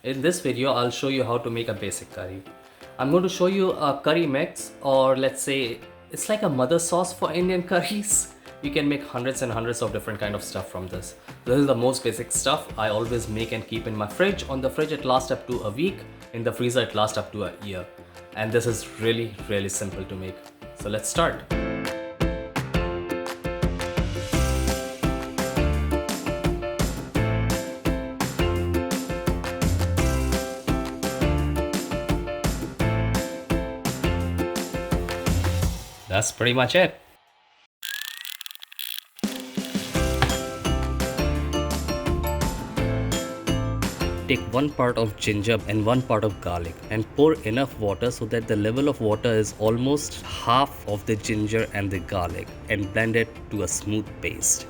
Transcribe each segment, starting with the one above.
In this video, I'll show you how to make a basic curry. I'm going to show you a curry mix, or let's say it's like a mother sauce for Indian curries. You can make hundreds and hundreds of different kind of stuff from this. This is the most basic stuff I always make and keep in my fridge. On the fridge it lasts up to a week, in the freezer it lasts up to a year. And this is really simple to make. So let's start. That's pretty much it. Take 1 part of ginger and 1 part of garlic and pour enough water so that the level of water is almost half of the ginger and the garlic, and blend it to a smooth paste.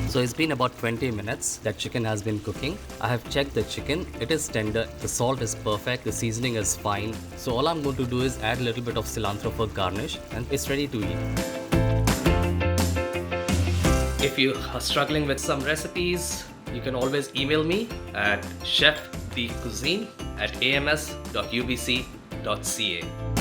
So it's been about 20 minutes that chicken has been cooking. I have checked the chicken, it is tender, the salt is perfect, the seasoning is fine. So all I'm going to do is add a little bit of cilantro for garnish and it's ready to eat. If you are struggling with some recipes, you can always email me at chefthecuisine@ams.ubc.ca.